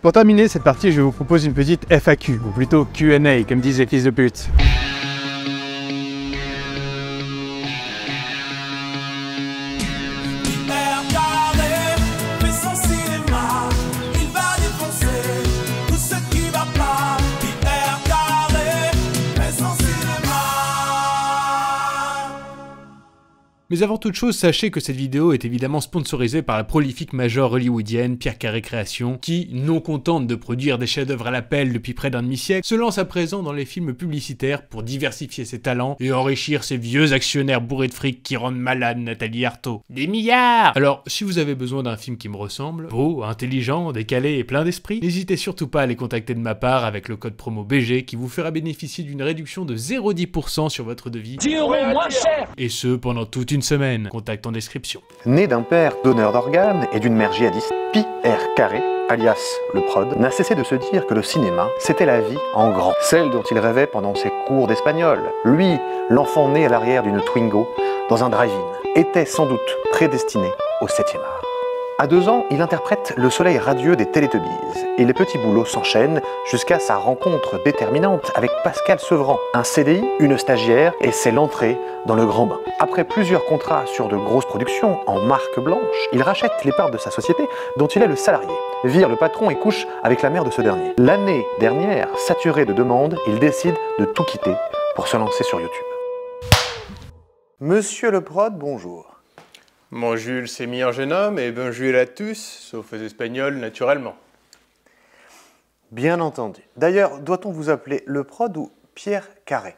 Pour terminer cette partie, je vous propose une petite FAQ, ou plutôt Q&A, comme disent les fils de pute. Mais avant toute chose, sachez que cette vidéo est évidemment sponsorisée par la prolifique major hollywoodienne Pierre Carré Créations, qui, non contente de produire des chefs-d'œuvre à l'appel depuis près d'un demi-siècle, se lance à présent dans les films publicitaires pour diversifier ses talents et enrichir ses vieux actionnaires bourrés de fric qui rendent malade Nathalie Arthaud. Des milliards! Alors, si vous avez besoin d'un film qui me ressemble, beau, intelligent, décalé et plein d'esprit, n'hésitez surtout pas à les contacter de ma part avec le code promo BG qui vous fera bénéficier d'une réduction de 0,10% sur votre devis. 10 € moins cher! Et ce, pendant toute une semaine. Contact en description. Né d'un père donneur d'organes et d'une mère djihadiste, Pierre Carré, alias le prod, n'a cessé de se dire que le cinéma, c'était la vie en grand. Celle dont il rêvait pendant ses cours d'espagnol. Lui, l'enfant né à l'arrière d'une Twingo, dans un drive-in, était sans doute prédestiné au 7e art. À 2 ans, il interprète le soleil radieux des Télétubbies et les petits boulots s'enchaînent jusqu'à sa rencontre déterminante avec Pascal Sevran. Un CDI, une stagiaire et c'est l'entrée dans le grand bain. Après plusieurs contrats sur de grosses productions en marque blanche, il rachète les parts de sa société dont il est le salarié, vire le patron et couche avec la mère de ce dernier. L'année dernière, saturé de demandes, il décide de tout quitter pour se lancer sur YouTube. Monsieur le prod, bonjour. Mon Jules s'est mis en jeune homme et bonjour à tous, sauf aux Espagnols naturellement. Bien entendu. D'ailleurs, doit-on vous appeler le prod ou Pierre Carré?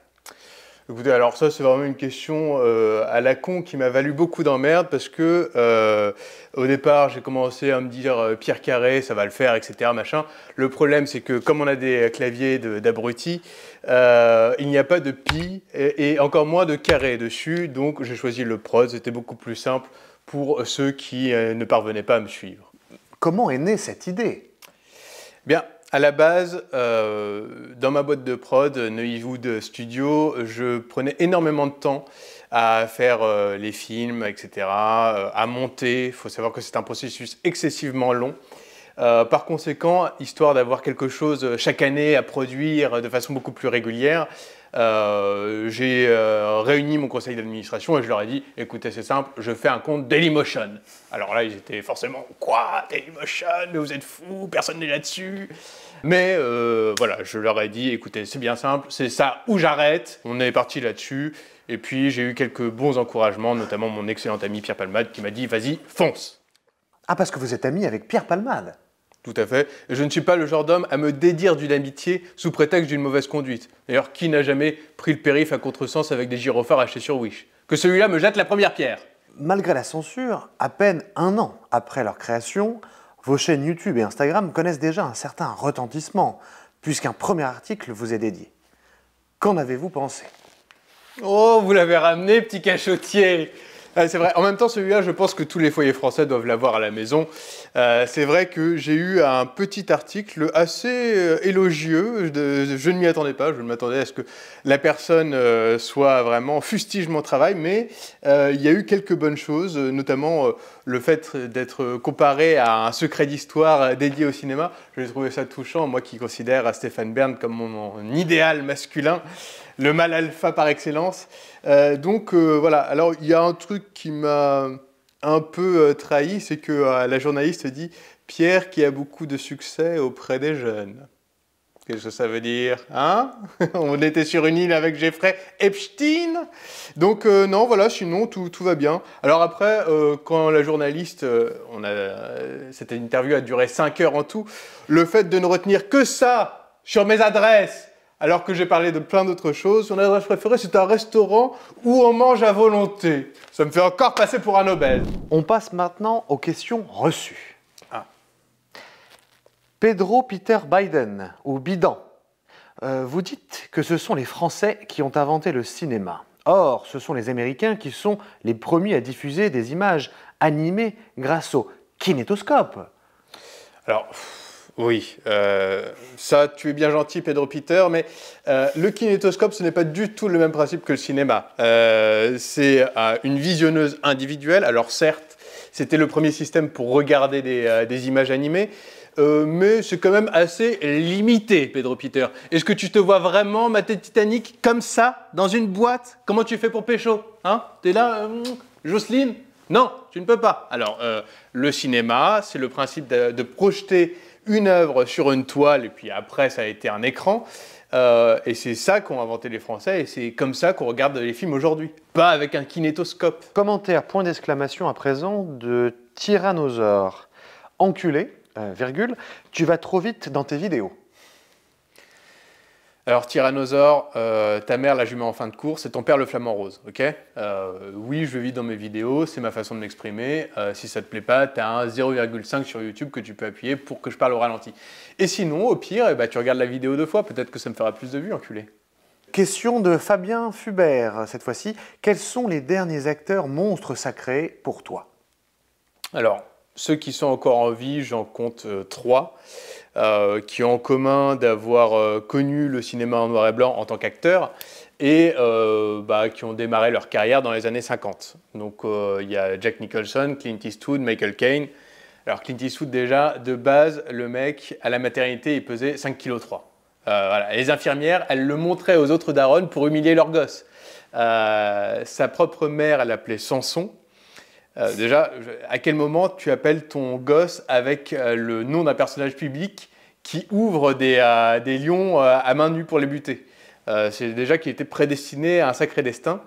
Écoutez, alors ça c'est vraiment une question à la con qui m'a valu beaucoup d'emmerdes parce que au départ j'ai commencé à me dire Pierre Carré, ça va le faire, etc. Machin. Le problème c'est que comme on a des claviers d'abrutis, il n'y a pas de pi et encore moins de carré dessus, donc j'ai choisi le prod, c'était beaucoup plus simple pour ceux qui ne parvenaient pas à me suivre. Comment est née cette idée? Bien, à la base, dans ma boîte de prod, Neuillywood Studio, je prenais énormément de temps à faire les films, etc., à monter. Il faut savoir que c'est un processus excessivement long. Par conséquent, histoire d'avoir quelque chose chaque année à produire de façon beaucoup plus régulière, j'ai réuni mon conseil d'administration et je leur ai dit, écoutez, c'est simple, je fais un compte Dailymotion. Alors là, ils étaient forcément, quoi, Dailymotion, mais vous êtes fous, personne n'est là-dessus. Mais voilà, je leur ai dit, écoutez, c'est bien simple, c'est ça ou j'arrête. On est parti là-dessus. Et puis, j'ai eu quelques bons encouragements, notamment mon excellent ami Pierre Palmade qui m'a dit, vas-y, fonce. Ah, parce que vous êtes ami avec Pierre Palmade? Tout à fait. Je ne suis pas le genre d'homme à me dédire d'une amitié sous prétexte d'une mauvaise conduite. D'ailleurs, qui n'a jamais pris le périph' à contresens avec des gyrophares achetés sur Wish? Que celui-là me jette la première pierre. Malgré la censure, à peine 1 an après leur création, vos chaînes YouTube et Instagram connaissent déjà un certain retentissement, puisqu'un premier article vous est dédié. Qu'en avez-vous pensé? Oh, vous l'avez ramené, petit cachotier! C'est vrai, en même temps celui-là je pense que tous les foyers français doivent l'avoir à la maison. C'est vrai que j'ai eu un petit article assez élogieux, je ne m'y attendais pas, je m'attendais à ce que la personne soit vraiment fustige mon travail, mais il y a eu quelques bonnes choses, notamment le fait d'être comparé à un secret d'histoire dédié au cinéma. J'ai trouvé ça touchant, moi qui considère Stéphane Bern comme mon idéal masculin, le mâle alpha par excellence. Donc voilà, alors il y a un truc qui m'a un peu trahi, c'est que la journaliste dit « Pierre qui a beaucoup de succès auprès des jeunes ». Qu'est-ce que ça veut dire, hein? On était sur une île avec Jeffrey Epstein. Donc non, voilà, sinon tout va bien. Alors après, quand la journaliste, cette interview a duré 5 heures en tout, le fait de ne retenir que ça sur mes adresses, alors que j'ai parlé de plein d'autres choses, son adresse préférée c'est un restaurant où on mange à volonté. Ça me fait encore passer pour un Nobel. On passe maintenant aux questions reçues. Pedro Peter Biden, ou Bidan, vous dites que ce sont les Français qui ont inventé le cinéma. Or, ce sont les Américains qui sont les premiers à diffuser des images animées grâce au kinétoscope. Alors, oui, ça, tu es bien gentil, Pedro Peter, mais le kinétoscope, ce n'est pas du tout le même principe que le cinéma. C'est une visionneuse individuelle, alors certes, C'était le premier système pour regarder des images animées. Mais c'est quand même assez limité, Pedro Peter. Est-ce que tu te vois vraiment mater Titanic comme ça, dans une boîte? Comment tu fais pour pécho? Hein? T'es là, Jocelyne? Non, tu ne peux pas. Alors, le cinéma, c'est le principe de projeter une œuvre sur une toile, et puis après, ça a été un écran. Et c'est ça qu'ont inventé les Français, et c'est comme ça qu'on regarde les films aujourd'hui. Pas avec un kinétoscope. Commentaire, point d'exclamation à présent, de Tyrannosaure. Enculé, virgule, tu vas trop vite dans tes vidéos. Alors, Tyrannosaure, ta mère la jument en fin de course, et ton père le flamant rose, ok? Oui, je vis dans mes vidéos, c'est ma façon de m'exprimer. Si ça te plaît pas, tu as un 0,5 sur YouTube que tu peux appuyer pour que je parle au ralenti. Et sinon, au pire, eh ben, tu regardes la vidéo 2 fois, peut-être que ça me fera plus de vues, enculé. Question de Fabien Fubert, cette fois-ci. Quels sont les derniers acteurs monstres sacrés pour toi? Alors, ceux qui sont encore en vie, j'en compte 3. Qui ont en commun d'avoir connu le cinéma en noir et blanc en tant qu'acteurs et qui ont démarré leur carrière dans les années 50. Donc il y a Jack Nicholson, Clint Eastwood, Michael Caine. Alors Clint Eastwood déjà, de base, le mec, à la maternité, il pesait 5,3 kg. Voilà. Les infirmières, elles le montraient aux autres darons pour humilier leur gosse. Sa propre mère, elle l'appelait Samson. Déjà, à quel moment tu appelles ton gosse avec le nom d'un personnage public qui ouvre des lions à main nue pour les buter? C'est déjà qu'il était prédestiné à un sacré destin.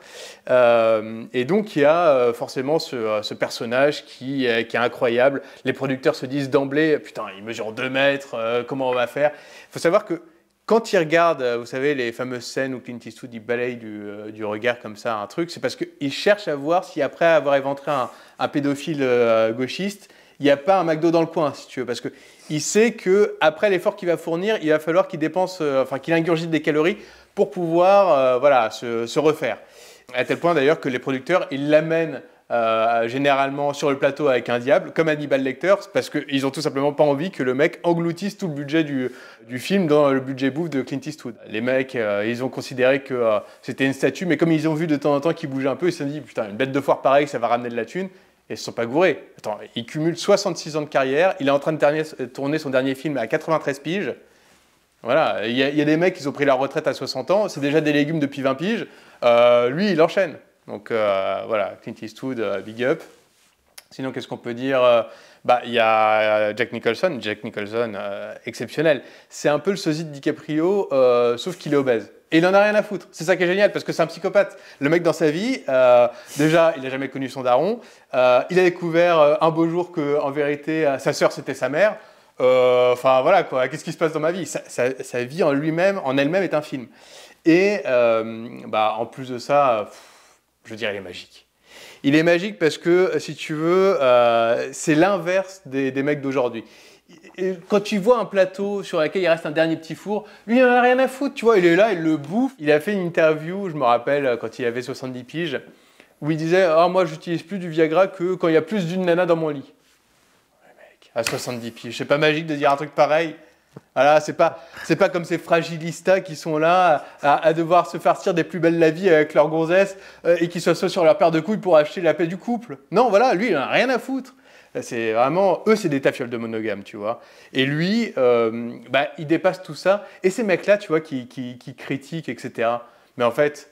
Et donc, il y a forcément ce personnage qui est incroyable. Les producteurs se disent d'emblée, putain, il mesure 2 mètres, comment on va faire? Il faut savoir que quand ils regardent, vous savez, les fameuses scènes où Clint Eastwood il balaye du regard comme ça un truc, c'est parce qu'il cherche à voir si après avoir éventré un pédophile gauchiste, il n'y a pas un McDo dans le coin, si tu veux. Parce qu'il sait qu'après l'effort qu'il va fournir, il va falloir qu'il dépense, qu'il ingurgite des calories pour pouvoir se refaire. À tel point d'ailleurs que les producteurs, ils l'amènent généralement sur le plateau avec un diable, comme Hannibal Lecter, parce qu'ils n'ont tout simplement pas envie que le mec engloutisse tout le budget du film dans le budget bouffe de Clint Eastwood. Les mecs, ils ont considéré que c'était une statue, mais comme ils ont vu de temps en temps qu'il bougeait un peu, ils se sont dit, putain, une bête de foire pareille, ça va ramener de la thune, et ils se sont pas gourés. Attends, il cumule 66 ans de carrière, il est en train de tourner son dernier film à 93 piges. Voilà, il y a des mecs qui ont pris leur retraite à 60 ans, c'est déjà des légumes depuis 20 piges, lui, il enchaîne. Donc voilà, Clint Eastwood, big up. Sinon, qu'est-ce qu'on peut dire? Il y a Jack Nicholson, exceptionnel. C'est un peu le sosie de DiCaprio, sauf qu'il est obèse. Et il en a rien à foutre. C'est ça qui est génial, parce que c'est un psychopathe. Le mec, dans sa vie, déjà, il n'a jamais connu son daron. Il a découvert un beau jour qu'en vérité, sa sœur, c'était sa mère. Enfin, voilà, quoi. Qu'est-ce qui se passe dans ma vie? Sa vie en elle-même est un film. Et en plus de ça, je veux dire, il est magique. Il est magique parce que, si tu veux, c'est l'inverse des mecs d'aujourd'hui. Quand tu vois un plateau sur lequel il reste un dernier petit four, lui, il n'en a rien à foutre, tu vois, il est là, il le bouffe. Il a fait une interview, je me rappelle, quand il avait 70 piges, où il disait « Ah, moi, j'utilise plus du Viagra que quand il y a plus d'une nana dans mon lit. » Ouais, mec, à 70 piges, c'est pas magique de dire un truc pareil. Voilà, c'est pas comme ces fragilistas qui sont là à devoir se farcir des plus belles la vie avec leur gonzesse et qui s'assoient sur leur paire de couilles pour acheter la paix du couple. Non, voilà, lui, il en a rien à foutre. C'est vraiment, eux, c'est des tafioles de monogames, tu vois. Et lui, il dépasse tout ça. Et ces mecs-là, tu vois, qui critiquent, etc. Mais en fait,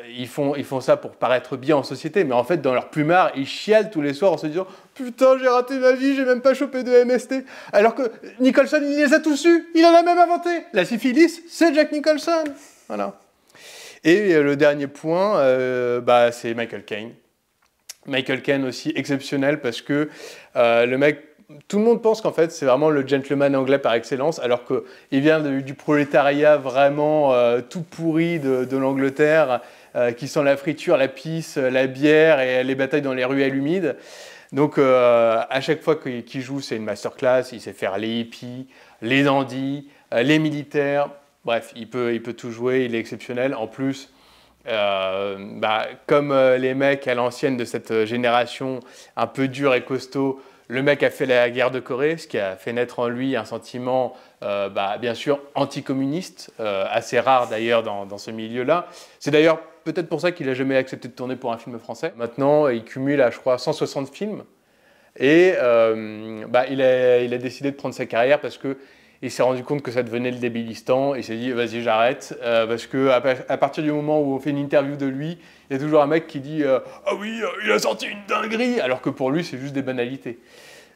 ils font ça pour paraître bien en société. Mais en fait, dans leur plumard, ils chialent tous les soirs en se disant « Putain, j'ai raté ma vie, j'ai même pas chopé de MST. » Alors que Nicholson, il les a tous eus. Il en a même inventé. La syphilis, c'est Jack Nicholson. Voilà. Et le dernier point, c'est Michael Caine. Michael Caine aussi exceptionnel parce que le mec, tout le monde pense qu'en fait c'est vraiment le gentleman anglais par excellence, alors qu'il vient du prolétariat vraiment tout pourri de l'Angleterre, qui sent la friture, la pisse, la bière et les batailles dans les ruelles humides. Donc à chaque fois qu'il joue, c'est une masterclass. Il sait faire les hippies, les dandys, les militaires. Bref, il peut tout jouer, il est exceptionnel. En plus, comme les mecs à l'ancienne de cette génération un peu dure et costaud, le mec a fait la guerre de Corée, ce qui a fait naître en lui un sentiment bien sûr anticommuniste, assez rare d'ailleurs dans ce milieu-là. C'est d'ailleurs peut-être pour ça qu'il n'a jamais accepté de tourner pour un film français. Maintenant, il cumule, je crois, 160 films. Et il a décidé de prendre sa carrière parce qu'il s'est rendu compte que ça devenait le Débilistan. Il s'est dit, vas-y, j'arrête. Parce qu'à partir du moment où on fait une interview de lui, il y a toujours un mec qui dit ah oui, il a sorti une dinguerie, alors que pour lui, c'est juste des banalités.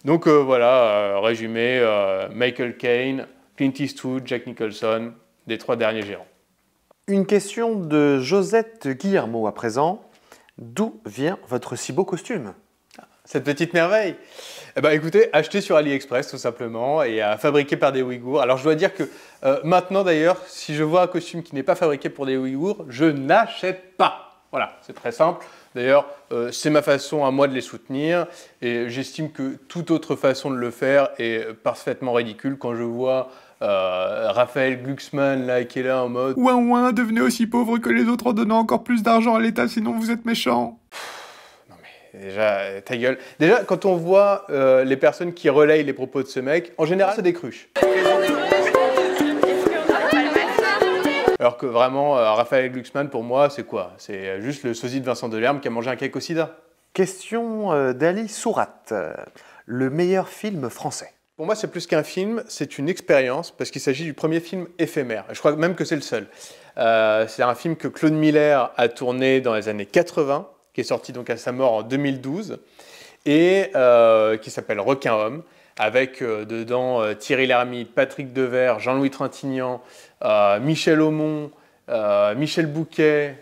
Donc voilà, résumé, Michael Caine, Clint Eastwood, Jack Nicholson, les 3 derniers gérants. Une question de Josette Guillermo à présent. D'où vient votre si beau costume? Cette petite merveille. Eh ben, écoutez, acheté sur AliExpress tout simplement et fabriqué par des Ouïghours. Alors je dois dire que maintenant d'ailleurs, si je vois un costume qui n'est pas fabriqué pour des Ouïghours, je n'achète pas. Voilà, c'est très simple. D'ailleurs, c'est ma façon à moi de les soutenir et j'estime que toute autre façon de le faire est parfaitement ridicule. Quand je vois Raphaël Glucksmann là, qui est là en mode Ouin ouin, devenez aussi pauvre que les autres en donnant encore plus d'argent à l'État, sinon vous êtes méchant. Non mais déjà, ta gueule. Déjà, quand on voit les personnes qui relayent les propos de ce mec, en général, c'est des cruches. Alors que vraiment, Raphaël Glucksmann, pour moi, c'est quoi? C'est juste le sosie de Vincent Delerme qui a mangé un cake au sida. Question d'Ali Sourat. Le meilleur film français? Pour moi, c'est plus qu'un film, c'est une expérience, parce qu'il s'agit du premier film éphémère. Je crois même que c'est le seul. C'est un film que Claude Miller a tourné dans les années 80, qui est sorti donc à sa mort en 2012, et qui s'appelle Requin-Homme, avec dedans Thierry Lhermitte, Patrick Devers, Jean-Louis Trintignant, Michel Aumont, Michel Bouquet,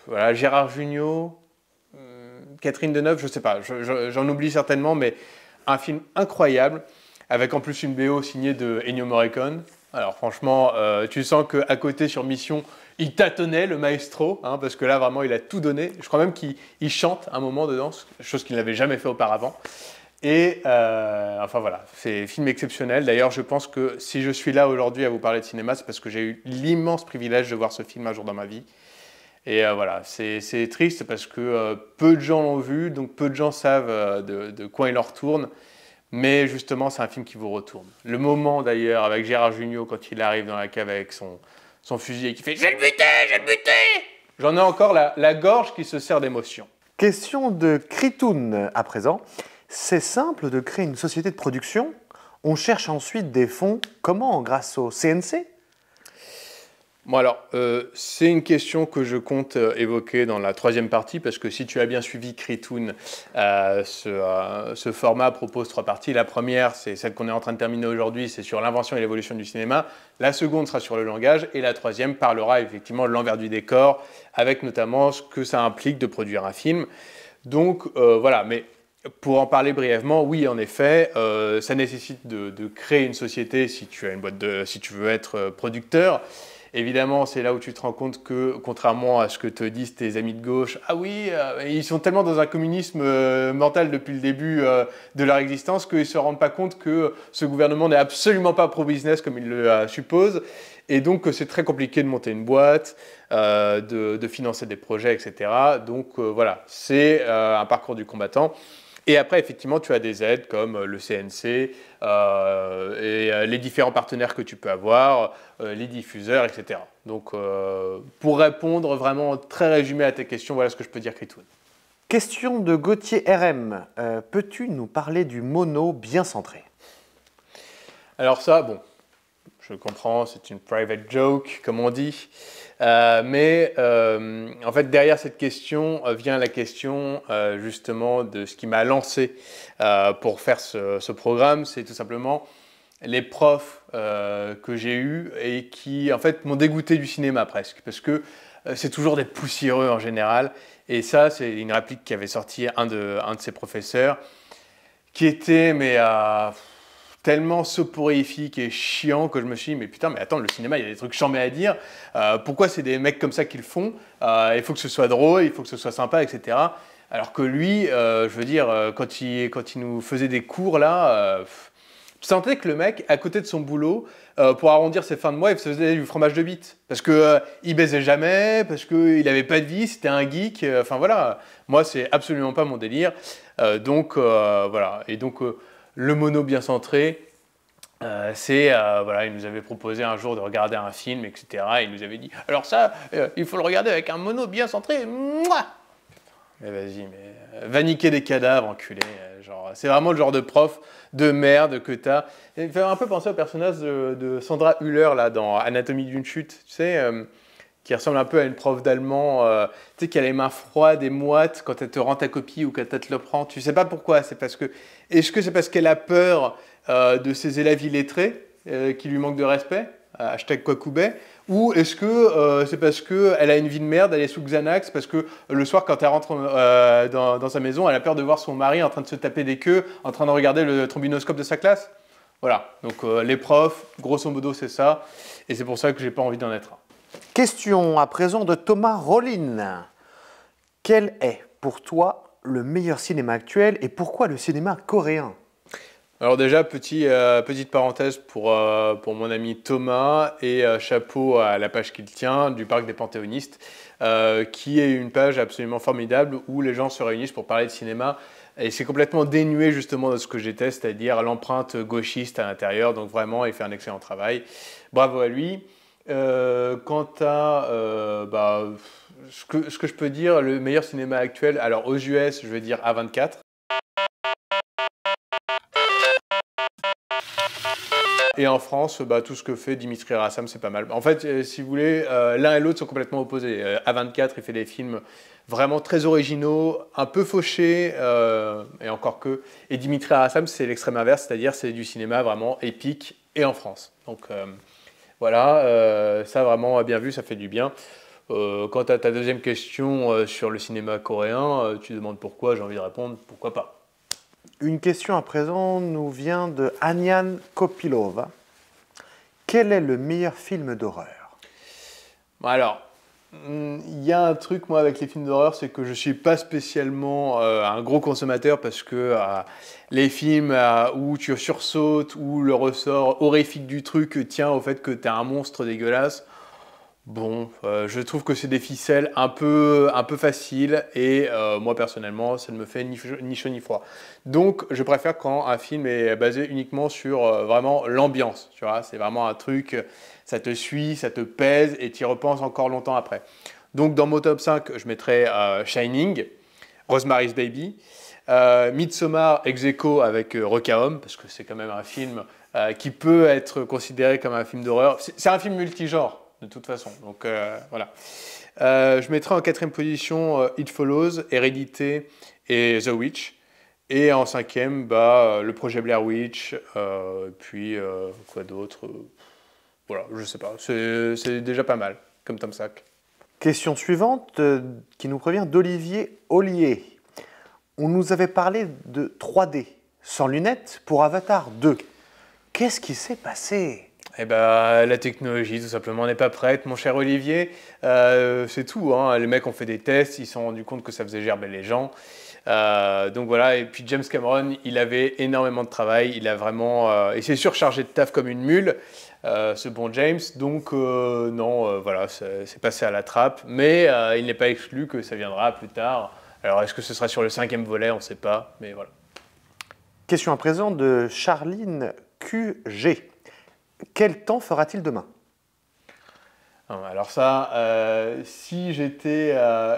voilà, Gérard Jugnot, Catherine Deneuve, je ne sais pas, j'en oublie certainement, mais un film incroyable, avec en plus une BO signée de Ennio Morricone. Alors franchement, tu sens qu'à côté sur Mission, il tâtonnait le maestro, hein, parce que là vraiment il a tout donné. Je crois même qu'il chante un moment dedans, chose qu'il n'avait jamais fait auparavant. Et enfin voilà, c'est un film exceptionnel. D'ailleurs, je pense que si je suis là aujourd'hui à vous parler de cinéma, c'est parce que j'ai eu l'immense privilège de voir ce film un jour dans ma vie. Et voilà, c'est triste parce que peu de gens l'ont vu, donc peu de gens savent de quoi il en retourne. Mais justement, c'est un film qui vous retourne. Le moment d'ailleurs avec Gérard Jugnot quand il arrive dans la cave avec son fusil et qui fait « Je vais le buter, je vais le buter !» J'en ai encore la gorge qui se serre d'émotion. Question de Kritoun à présent. C'est simple de créer une société de production. On cherche ensuite des fonds. Comment? Grâce au CNC? Bon alors, c'est une question que je compte évoquer dans la 3e partie, parce que si tu as bien suivi Kritoun, ce format propose 3 parties. La première, c'est celle qu'on est en train de terminer aujourd'hui, c'est sur l'invention et l'évolution du cinéma. La seconde sera sur le langage, et la 3e parlera effectivement de l'envers du décor, avec notamment ce que ça implique de produire un film. Donc voilà, mais pour en parler brièvement, oui, en effet, ça nécessite de créer une société si tu as une boîte si tu veux être producteur. Évidemment, c'est là où tu te rends compte que, contrairement à ce que te disent tes amis de gauche, ah oui, ils sont tellement dans un communisme mental depuis le début de leur existence qu'ils ne se rendent pas compte que ce gouvernement n'est absolument pas pro-business comme ils le supposent. Et donc, c'est très compliqué de monter une boîte, de financer des projets, etc. Donc, voilà, c'est un parcours du combattant. Et après, effectivement, tu as des aides comme le CNC et les différents partenaires que tu peux avoir, les diffuseurs, etc. Donc, pour répondre vraiment très résumé à tes questions, voilà ce que je peux dire, Kritoun. Question de Gauthier RM. Peux-tu nous parler du mono bien centré? Alors ça, bon, je comprends, c'est une private joke, comme on dit. Mais en fait, derrière cette question vient la question justement de ce qui m'a lancé pour faire ce programme. C'est tout simplement les profs que j'ai eus et qui en fait m'ont dégoûté du cinéma presque. Parce que c'est toujours des poussiéreux en général. Et ça, c'est une réplique qui avait sorti un de ses professeurs qui était tellement soporifique et chiant que je me suis dit, mais putain, mais attends, le cinéma, il y a des trucs chambés à dire. Pourquoi c'est des mecs comme ça qui le font? Il faut que ce soit drôle, il faut que ce soit sympa, etc. Alors que lui, je veux dire, quand il nous faisait des cours, là, tu sentais que le mec, à côté de son boulot, pour arrondir ses fins de mois, il faisait du fromage de bite. Parce qu'il baisait jamais, parce qu'il n'avait pas de vie, c'était un geek. Enfin voilà, moi, c'est absolument pas mon délire. Donc voilà, et donc... le mono bien centré, voilà, il nous avait proposé un jour de regarder un film, etc. Et il nous avait dit, alors ça, il faut le regarder avec un mono bien centré. Mouah, Mais vas-y, va niquer des cadavres, enculé. Genre, c'est vraiment le genre de prof de merde que t'as. Il fait un peu penser au personnage de Sandra Hüller, là, dans Anatomie d'une chute, tu sais, qui ressemble un peu à une prof d'allemand, tu sais, qui a les mains froides et moites quand elle te rend ta copie ou quand elle te le prend. Tu sais pas pourquoi, c'est parce que... Est-ce que c'est parce qu'elle a peur de ses élèves illettrés, qui lui manquent de respect, hashtag Kwakubé, ou est-ce que c'est parce qu'elle a une vie de merde, elle est sous Xanax, parce que le soir, quand elle rentre dans sa maison, elle a peur de voir son mari en train de se taper des queues, en train de regarder le trombinoscope de sa classe? Voilà, donc les profs, grosso modo, c'est ça, et c'est pour ça que j'ai pas envie d'en être un. Question à présent de Thomas Rollin. Quel est pour toi le meilleur cinéma actuel et pourquoi le cinéma coréen? Alors déjà, petite parenthèse pour mon ami Thomas et chapeau à la page qu'il tient du Parc des Panthéonistes, qui est une page absolument formidable où les gens se réunissent pour parler de cinéma. Et c'est complètement dénué justement de ce que j'étais, c'est-à-dire l'empreinte gauchiste à l'intérieur. Donc vraiment, il fait un excellent travail. Bravo à lui. Quant à ce que je peux dire, le meilleur cinéma actuel, alors aux US, je vais dire A24. Et en France, tout ce que fait Dimitri Rassam, c'est pas mal. En fait, si vous voulez, l'un et l'autre sont complètement opposés. A24, il fait des films vraiment très originaux, un peu fauchés, et encore que. Et Dimitri Rassam, c'est l'extrême inverse, c'est-à-dire c'est du cinéma vraiment épique et en France. Donc voilà, ça vraiment bien vu, ça fait du bien. Quant à ta deuxième question sur le cinéma coréen, tu demandes pourquoi, j'ai envie de répondre pourquoi pas. Une question à présent nous vient de Anyan Kopilova. Quel est le meilleur film d'horreur? Alors, il y a un truc, moi, avec les films d'horreur, c'est que je ne suis pas spécialement un gros consommateur parce que les films où tu sursautes, où le ressort horrifique du truc tient au fait que tu as un monstre dégueulasse, bon, je trouve que c'est des ficelles un peu faciles et moi, personnellement, ça ne me fait ni chaud ni froid. Donc, je préfère quand un film est basé uniquement sur vraiment l'ambiance, tu vois, c'est vraiment un truc... Ça te suit, ça te pèse et tu y repenses encore longtemps après. Donc dans mon top 5, je mettrais Shining, Rosemary's Baby, Midsommar ex aequo avec Requiem, parce que c'est quand même un film qui peut être considéré comme un film d'horreur. C'est un film multigenre, de toute façon. Donc voilà. Je mettrais en quatrième position It Follows, Hérédité et The Witch. Et en cinquième, le projet Blair Witch, puis quoi d'autre voilà, je sais pas, c'est déjà pas mal comme Tom Sack. Question suivante qui nous provient d'Olivier Ollier. On nous avait parlé de 3D sans lunettes pour Avatar 2. Qu'est-ce qui s'est passé? Eh ben, la technologie, tout simplement, n'est pas prête, mon cher Olivier. C'est tout, hein. Les mecs ont fait des tests, ils se sont rendus compte que ça faisait gerber les gens. Donc voilà, et puis James Cameron, il avait énormément de travail, il s'est surchargé de taf comme une mule, ce bon James, donc non, voilà, c'est passé à la trappe, mais il n'est pas exclu que ça viendra plus tard. Alors est-ce que ce sera sur le 5e volet, on ne sait pas, mais voilà. Question à présent de Charline QG. Quel temps fera-t-il demain? Alors ça, si j'étais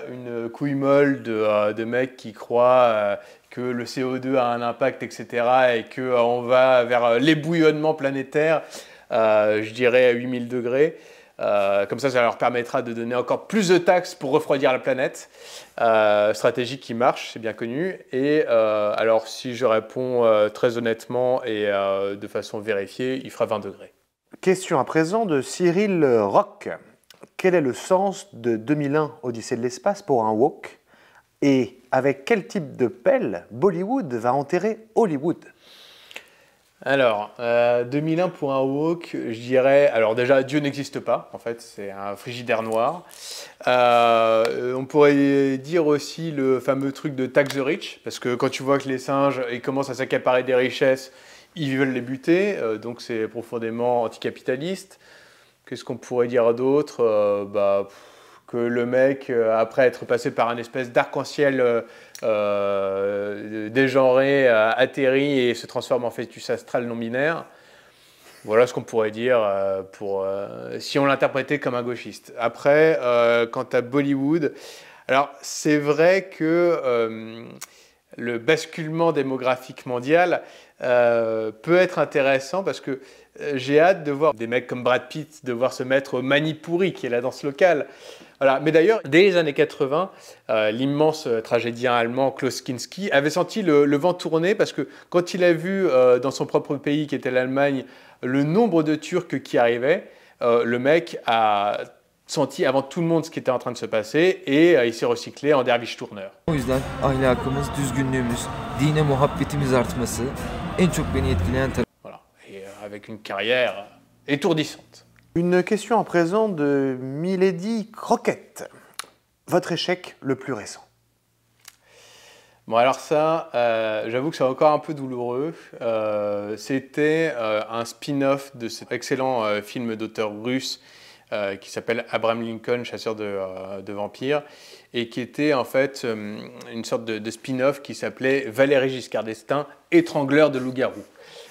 une couille molle de mecs qui croient que le CO2 a un impact, etc., et qu'on va vers l'ébouillonnement planétaire, je dirais à 8000 degrés. Comme ça leur permettra de donner encore plus de taxes pour refroidir la planète. Stratégie qui marche, c'est bien connu. Et alors si je réponds très honnêtement et de façon vérifiée, il fera 20 degrés. Question à présent de Cyril Roch. Quel est le sens de 2001 Odyssée de l'espace pour un woke? Et avec quel type de pelle Bollywood va enterrer Hollywood? Alors, 2001 pour un woke, je dirais... Alors déjà, Dieu n'existe pas, en fait, c'est un frigidaire noir. On pourrait dire aussi le fameux truc de tax the rich, parce que quand tu vois que les singes ils commencent à s'accaparer des richesses, ils veulent les buter, donc c'est profondément anticapitaliste. Qu'est-ce qu'on pourrait dire d'autre? Que le mec, après être passé par un espèce d'arc-en-ciel dégenré, atterrit et se transforme en fœtus astral non-binaire. Voilà ce qu'on pourrait dire si on l'interprétait comme un gauchiste. Après, quant à Bollywood, Alors, c'est vrai que le basculement démographique mondial peut être intéressant parce que j'ai hâte de voir des mecs comme Brad Pitt devoir se mettre au Manipuri, qui est la danse locale. Voilà. Mais d'ailleurs, dès les années 80, l'immense tragédien allemand Klaus Kinski avait senti le vent tourner parce que quand il a vu dans son propre pays, qui était l'Allemagne, le nombre de Turcs qui arrivaient, le mec a senti avant tout le monde ce qui était en train de se passer et il s'est recyclé en derviche tourneur. O yüzden ahlakımız, düzgünlüğümüz, dine muhabbetimiz artması en çok beni etkileyen tarafı. Voilà. Et avec une carrière étourdissante. Une question à présent de Milady Croquette. Votre échec le plus récent? Bon, alors ça, j'avoue que c'est encore un peu douloureux. C'était un spin-off de cet excellent film d'auteur russe qui s'appelle Abraham Lincoln, chasseur de vampires, et qui était en fait une sorte de spin-off qui s'appelait Valéry Giscard d'Estaing, étrangleur de loups-garous.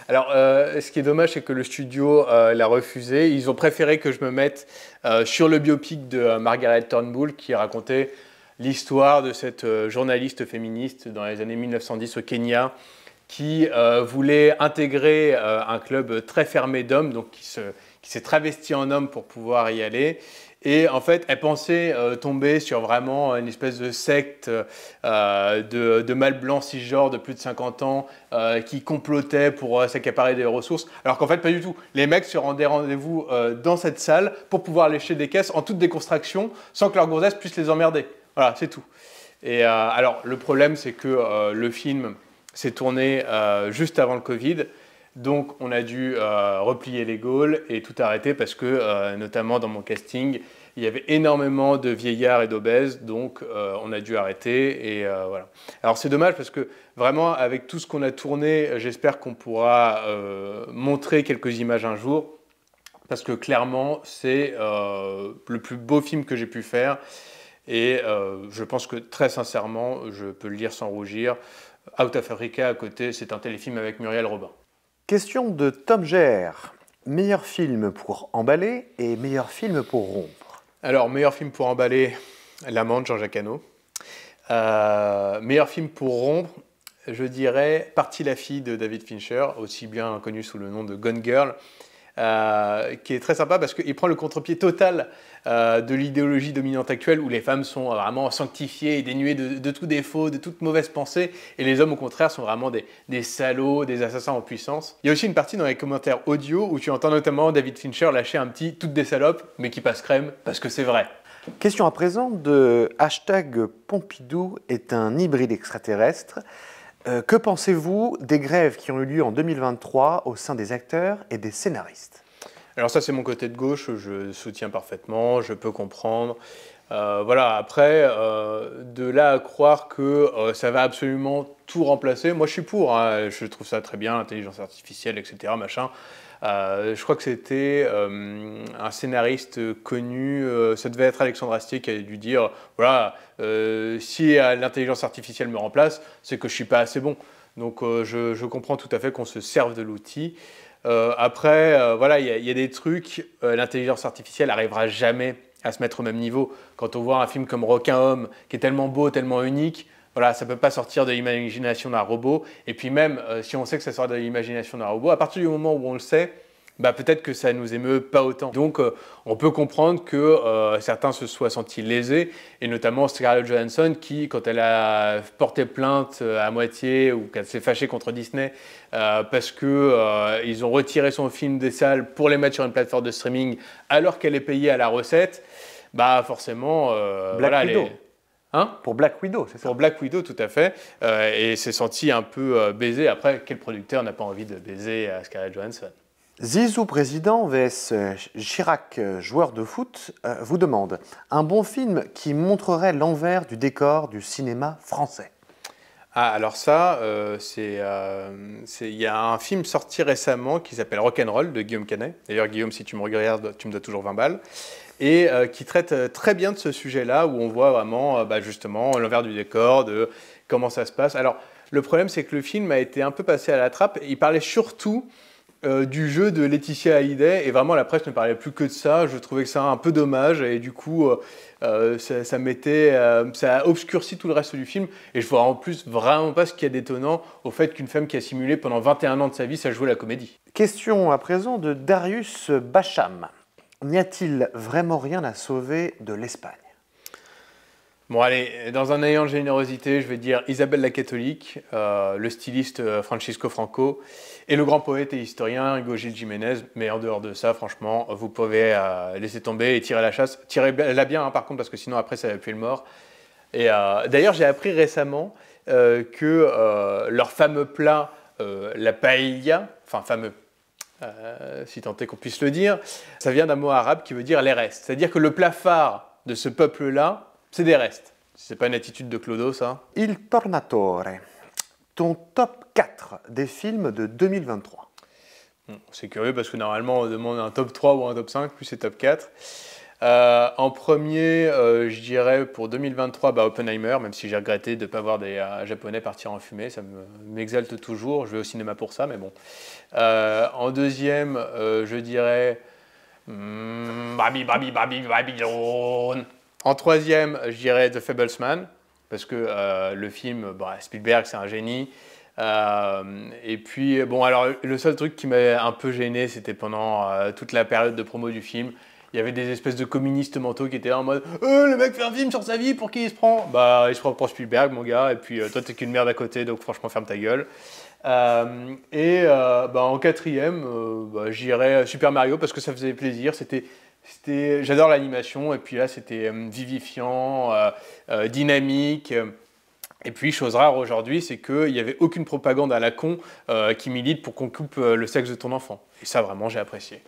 Alors, ce qui est dommage, c'est que le studio l'a refusé. Ils ont préféré que je me mette sur le biopic de Margaret Turnbull, qui racontait l'histoire de cette journaliste féministe dans les années 1910 au Kenya, qui voulait intégrer un club très fermé d'hommes, donc qui s'est travesti en homme pour pouvoir y aller. Et en fait, elle pensait tomber sur vraiment une espèce de secte de mâles blancs cisgenres de plus de 50 ans qui complotaient pour s'accaparer des ressources. Alors qu'en fait, pas du tout. Les mecs se rendaient rendez-vous dans cette salle pour pouvoir lécher des caisses en toute déconstruction sans que leur gonzesse puisse les emmerder. Voilà, c'est tout. Et alors, le problème, c'est que le film s'est tourné juste avant le Covid. Donc, on a dû replier les Gaules et tout arrêter parce que, notamment dans mon casting, il y avait énormément de vieillards et d'obèses. Donc, on a dû arrêter et voilà. Alors, c'est dommage parce que vraiment, avec tout ce qu'on a tourné, j'espère qu'on pourra montrer quelques images un jour. Parce que clairement, c'est le plus beau film que j'ai pu faire. Et je pense que très sincèrement, je peux le dire sans rougir, Out of Africa à côté, c'est un téléfilm avec Muriel Robin. Question de Tom Gère. Meilleur film pour emballer et meilleur film pour rompre? Alors, meilleur film pour emballer, L'Amant de Jean-Jacques Hano. Meilleur film pour rompre, je dirais Partie la fille de David Fincher, aussi bien connu sous le nom de Gone Girl, qui est très sympa parce qu'il prend le contre-pied total de l'idéologie dominante actuelle où les femmes sont vraiment sanctifiées et dénuées de tout défaut, de toute mauvaise pensée, et les hommes au contraire sont vraiment des salauds, des assassins en puissance. Il y a aussi une partie dans les commentaires audio où tu entends notamment David Fincher lâcher un petit « toutes des salopes » mais qui passe crème parce que c'est vrai. Question à présent de #Pompidou est un hybride extraterrestre. Que pensez-vous des grèves qui ont eu lieu en 2023 au sein des acteurs et des scénaristes? Alors ça, c'est mon côté de gauche, je soutiens parfaitement, je peux comprendre. Voilà, après, de là à croire que ça va absolument tout remplacer, moi je suis pour, hein, je trouve ça très bien, l'intelligence artificielle, etc., machin. Je crois que c'était un scénariste connu, ça devait être Alexandre Astier qui a dû dire voilà, si l'intelligence artificielle me remplace, c'est que je ne suis pas assez bon. Donc je comprends tout à fait qu'on se serve de l'outil. Après, voilà, il y a des trucs, l'intelligence artificielle n'arrivera jamais à se mettre au même niveau. Quand on voit un film comme Requin Homme, qui est tellement beau, tellement unique, voilà, ça ne peut pas sortir de l'imagination d'un robot. Et puis même, si on sait que ça sort de l'imagination d'un robot, à partir du moment où on le sait, bah, peut-être que ça ne nous émeut pas autant. Donc on peut comprendre que certains se soient sentis lésés, et notamment Scarlett Johansson qui, quand elle a porté plainte à moitié, ou qu'elle s'est fâchée contre Disney, parce qu'ils ont retiré son film des salles pour les mettre sur une plateforme de streaming, alors qu'elle est payée à la recette, bah forcément... Black Widow. Hein? Pour Black Widow, c'est ça? Pour Black Widow, tout à fait. Et s'est senti un peu baisé. Après, quel producteur n'a pas envie de baiser Scarlett Johansson? Zizou président vs Chirac joueur de foot vous demande un bon film qui montrerait l'envers du décor du cinéma français. Ah, alors ça, il y a un film sorti récemment qui s'appelle Rock'n'Roll de Guillaume Canet. D'ailleurs, Guillaume, si tu me regardes, tu me dois toujours 20 balles. Et qui traite très bien de ce sujet-là, où on voit vraiment justement l'envers du décor, de comment ça se passe. Alors, le problème, c'est que le film a été un peu passé à la trappe. Il parlait surtout du jeu de Laetitia Hallyday, et vraiment la presse ne parlait plus que de ça. Je trouvais que ça un peu dommage, et du coup ça a obscurci tout le reste du film, et je vois en plus vraiment pas ce qu'il y a d'étonnant au fait qu'une femme qui a simulé pendant 21 ans de sa vie sache jouer la comédie. Question à présent de Darius Bacham. N'y a-t-il vraiment rien à sauver de l'Espagne? Bon allez, dans un ayant de générosité, je vais dire Isabelle la catholique, le styliste Francisco Franco, et le grand poète et historien Hugo Gil Jiménez. Mais en dehors de ça, franchement, vous pouvez laisser tomber et tirer la chasse. Tirez-la bien, hein, par contre, parce que sinon après ça va puer le mort. Et d'ailleurs, j'ai appris récemment que leur fameux plat, la paella, enfin fameux, si tant est qu'on puisse le dire, ça vient d'un mot arabe qui veut dire les restes. C'est-à-dire que le plat phare de ce peuple-là, c'est des restes. C'est pas une attitude de Clodo, ça? Il Tornatore. Ton top 4 des films de 2023. C'est curieux parce que normalement on demande un top 3 ou un top 5, plus c'est top 4. En premier, je dirais pour 2023, Oppenheimer, même si j'ai regretté de ne pas voir des Japonais partir en fumée, ça m'exalte toujours, je vais au cinéma pour ça, mais bon. En deuxième, je dirais Babylone. En troisième, je dirais The Fablesman, parce que le film, Spielberg, c'est un génie. Et puis, bon, alors, le seul truc qui m'a un peu gêné, c'était pendant toute la période de promo du film. Il y avait des espèces de communistes mentaux qui étaient là en mode « le mec fait un film sur sa vie, pour qui il se prend ?» Bah, il se prend pour Spielberg, mon gars, et puis toi, t'es qu'une merde à côté, donc franchement, ferme ta gueule. En quatrième, j'irais Super Mario, parce que ça faisait plaisir, j'adore l'animation, et puis là, c'était vivifiant, dynamique. Et puis, chose rare aujourd'hui, c'est qu'il n'y avait aucune propagande à la con qui milite pour qu'on coupe le sexe de ton enfant. Et ça, vraiment, j'ai apprécié.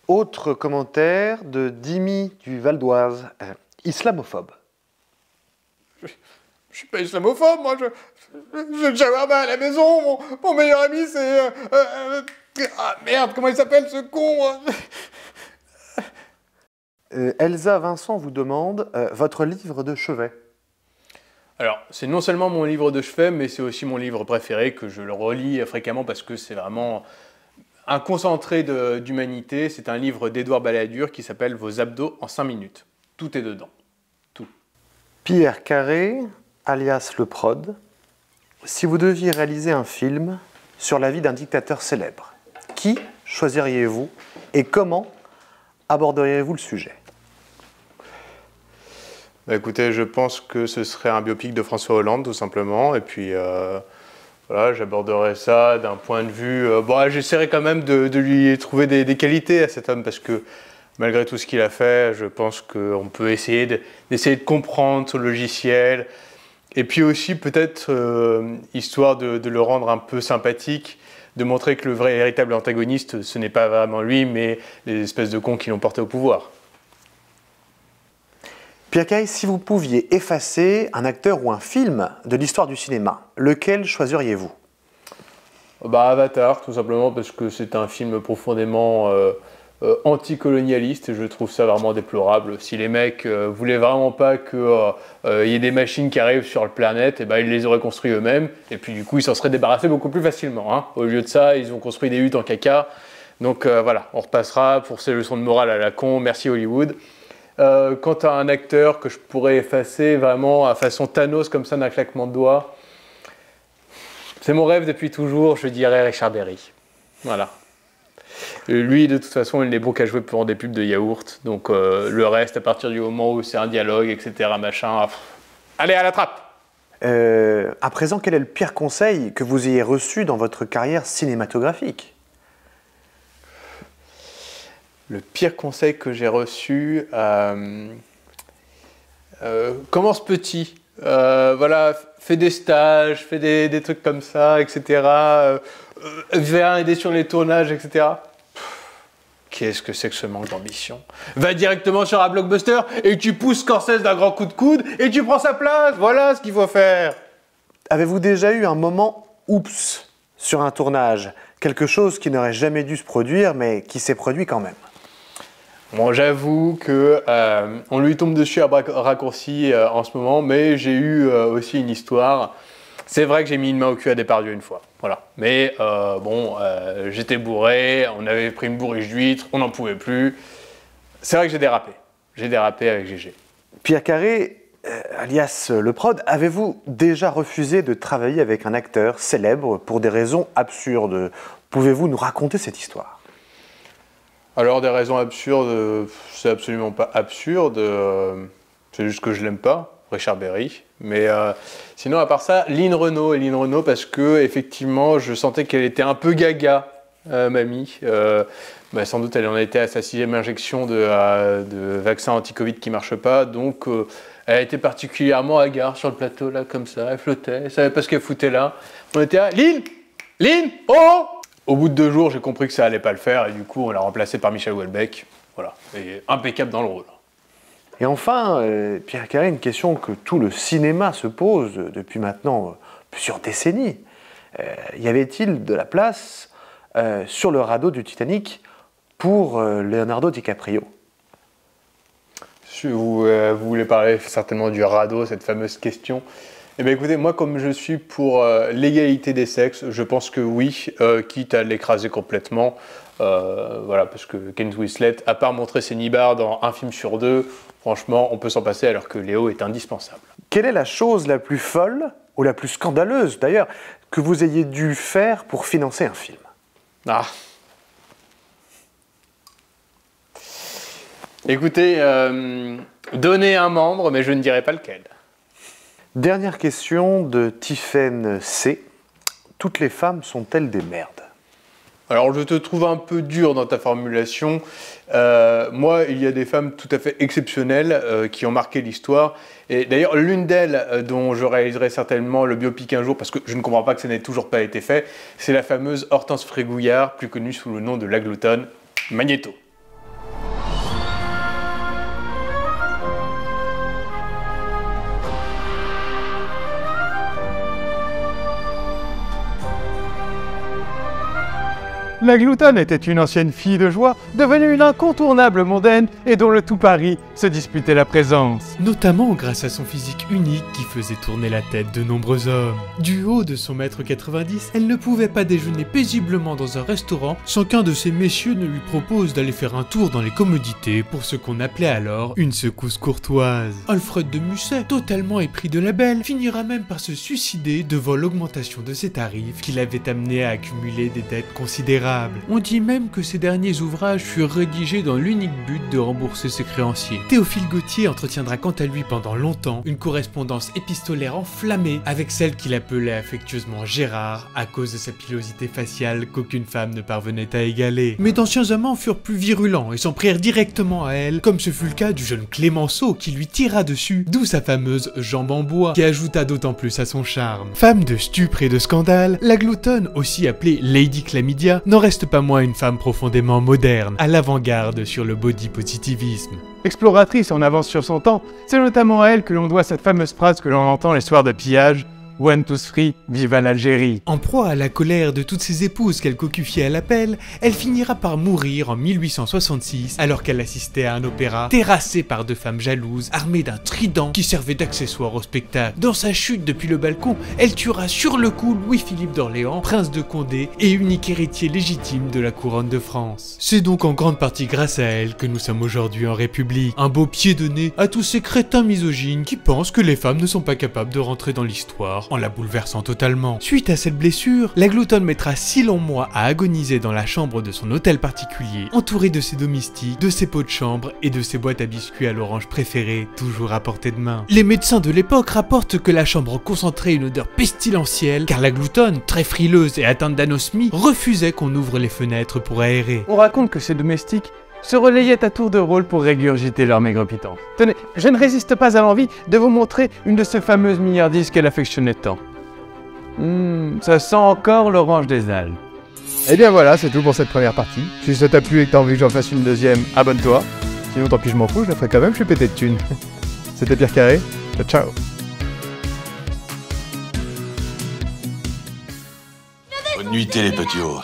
Autre commentaire de Dimi du Val d'Oise. Islamophobe. Je suis pas islamophobe, moi. Je le shawarma à la maison. Mon meilleur ami, c'est... merde, comment il s'appelle, ce con? Elsa Vincent vous demande votre livre de chevet. Alors, c'est non seulement mon livre de chevet, mais c'est aussi mon livre préféré, que je le relis fréquemment parce que c'est vraiment un concentré d'humanité. C'est un livre d'Édouard Balladur qui s'appelle « Vos abdos en 5 minutes ». Tout est dedans. Tout. Pierre Carré, alias Le Prod. Si vous deviez réaliser un film sur la vie d'un dictateur célèbre, qui choisiriez-vous et comment aborderiez-vous le sujet? Écoutez, je pense que ce serait un biopic de François Hollande, tout simplement. Et puis, voilà, j'aborderais ça d'un point de vue... j'essaierai quand même de lui trouver des qualités à cet homme, parce que malgré tout ce qu'il a fait, je pense qu'on peut essayer de comprendre son logiciel. Et puis aussi, peut-être, histoire de le rendre un peu sympathique, de montrer que le véritable antagoniste, ce n'est pas vraiment lui, mais les espèces de cons qui l'ont porté au pouvoir. Pierre Carré, si vous pouviez effacer un acteur ou un film de l'histoire du cinéma, lequel choisiriez-vous? Avatar, tout simplement parce que c'est un film profondément anticolonialiste et je trouve ça vraiment déplorable. Si les mecs voulaient vraiment pas qu'il y ait des machines qui arrivent sur la planète, ils les auraient construits eux-mêmes et puis du coup ils s'en seraient débarrassés beaucoup plus facilement. Hein. Au lieu de ça, ils ont construit des huttes en caca. Donc voilà, on repassera pour ces leçons de morale à la con. Merci Hollywood. Quant à un acteur que je pourrais effacer vraiment à façon Thanos comme ça d'un claquement de doigts, c'est mon rêve depuis toujours, je dirais Richard Berry. Voilà. Lui, de toute façon, il n'est bon qu'à jouer pour des pubs de yaourt. Donc le reste, à partir du moment où c'est un dialogue, etc., machin, allez, à la trappe. À présent, quel est le pire conseil que vous ayez reçu dans votre carrière cinématographique? Le pire conseil que j'ai reçu, commence petit. Voilà, fais des stages, fais des trucs comme ça, etc. Viens aider sur les tournages, etc. Qu'est-ce que c'est que ce manque d'ambition? Va directement sur un blockbuster et tu pousses Scorsese d'un grand coup de coude et tu prends sa place. Voilà ce qu'il faut faire. Avez-vous déjà eu un moment oups sur un tournage? Quelque chose qui n'aurait jamais dû se produire, mais qui s'est produit quand même? Bon, j'avoue que on lui tombe dessus à raccourci en ce moment, mais j'ai eu aussi une histoire. C'est vrai que j'ai mis une main au cul à Depardieu une fois, voilà. Mais j'étais bourré, on avait pris une bourriche d'huîtres, on n'en pouvait plus. C'est vrai que j'ai dérapé. J'ai dérapé avec GG. Pierre Carré, alias Le Prod, avez-vous déjà refusé de travailler avec un acteur célèbre pour des raisons absurdes? Pouvez-vous nous raconter cette histoire? Alors, des raisons absurdes, c'est absolument pas absurde. C'est juste que je l'aime pas, Richard Berry. Mais sinon, à part ça, Line Renaud, parce que effectivement, je sentais qu'elle était un peu gaga, mamie. Sans doute, elle en était à sa 6e injection de vaccin anti-Covid qui marche pas. Donc, elle a été particulièrement hagard sur le plateau, là, comme ça. Elle flottait, elle savait pas ce qu'elle foutait là. On était là, Line, oh! Au bout de 2 jours, j'ai compris que ça allait pas le faire. Et du coup, on l'a remplacé par Michel Houellebecq. Voilà, et impeccable dans le rôle. Et enfin, Pierre Carré, une question que tout le cinéma se pose depuis maintenant plusieurs décennies. Y avait-il de la place sur le radeau du Titanic pour Leonardo DiCaprio? Vous voulez parler certainement du radeau, cette fameuse question. Eh bien écoutez, moi comme je suis pour l'égalité des sexes, je pense que oui, quitte à l'écraser complètement. Voilà, parce que Kate Winslet, à part montrer ses nibards dans un film sur 2, franchement, on peut s'en passer alors que Léo est indispensable. Quelle est la chose la plus folle, ou la plus scandaleuse d'ailleurs, que vous ayez dû faire pour financer un film? Ah. Écoutez, donner un membre, mais je ne dirai pas lequel. Dernière question de Tiffaine C. Toutes les femmes sont-elles des merdes? Alors, je te trouve un peu dur dans ta formulation. Moi, il y a des femmes tout à fait exceptionnelles qui ont marqué l'histoire. Et d'ailleurs, l'une d'elles, dont je réaliserai certainement le biopic un jour, parce que je ne comprends pas que ça n'ait toujours pas été fait, c'est la fameuse Hortense Frégouillard, plus connue sous le nom de la gloutonne, Magnéto. La gloutonne était une ancienne fille de joie, devenue une incontournable mondaine et dont le tout Paris se disputait la présence. Notamment grâce à son physique unique qui faisait tourner la tête de nombreux hommes. Du haut de son mètre 90, elle ne pouvait pas déjeuner paisiblement dans un restaurant sans qu'un de ces messieurs ne lui propose d'aller faire un tour dans les commodités pour ce qu'on appelait alors une secousse courtoise. Alfred de Musset, totalement épris de la belle, finira même par se suicider devant l'augmentation de ses tarifs qui l'avait amené à accumuler des dettes considérables. On dit même que ces derniers ouvrages furent rédigés dans l'unique but de rembourser ses créanciers. Théophile Gautier entretiendra quant à lui pendant longtemps une correspondance épistolaire enflammée avec celle qu'il appelait affectueusement Gérard à cause de sa pilosité faciale qu'aucune femme ne parvenait à égaler. Mais d'anciens amants furent plus virulents et s'en prirent directement à elle, comme ce fut le cas du jeune Clémenceau qui lui tira dessus, d'où sa fameuse jambe en bois qui ajouta d'autant plus à son charme. Femme de stupre et de scandale, la gloutonne, aussi appelée Lady Chlamydia, n'en reste pas moins une femme profondément moderne, à l'avant-garde sur le body positivisme. Exploratrice en avance sur son temps, c'est notamment à elle que l'on doit cette fameuse phrase que l'on entend les soirs de pillage: One, two, three, viva l'Algérie. En proie à la colère de toutes ses épouses qu'elle cocufiait à l'appel, elle finira par mourir en 1866 alors qu'elle assistait à un opéra terrassée par 2 femmes jalouses armées d'un trident qui servait d'accessoire au spectacle. Dans sa chute depuis le balcon, elle tuera sur le coup Louis-Philippe d'Orléans, prince de Condé et unique héritier légitime de la couronne de France. C'est donc en grande partie grâce à elle que nous sommes aujourd'hui en République. Un beau pied de nez à tous ces crétins misogynes qui pensent que les femmes ne sont pas capables de rentrer dans l'histoire en la bouleversant totalement. Suite à cette blessure, la gloutonne mettra 6 longs mois à agoniser dans la chambre de son hôtel particulier, entourée de ses domestiques, de ses pots de chambre et de ses boîtes à biscuits à l'orange préférée, toujours à portée de main. Les médecins de l'époque rapportent que la chambre concentrait une odeur pestilentielle, car la gloutonne, très frileuse et atteinte d'anosmie, refusait qu'on ouvre les fenêtres pour aérer. On raconte que ses domestiques se relayaient à tour de rôle pour régurgiter leur maigre pitance. Tenez, je ne résiste pas à l'envie de vous montrer une de ces fameuses milliardises qu'elle affectionnait tant. Ça sent encore l'orange des Alpes. Et bien voilà, c'est tout pour cette première partie. Si ça t'a plu et que t'as envie que j'en fasse une deuxième, abonne-toi. Sinon tant pis, je m'en fous, je la ferai quand même, je suis pété de thunes. C'était Pierre Carré, ciao. Bonne nuitée les petits hauts.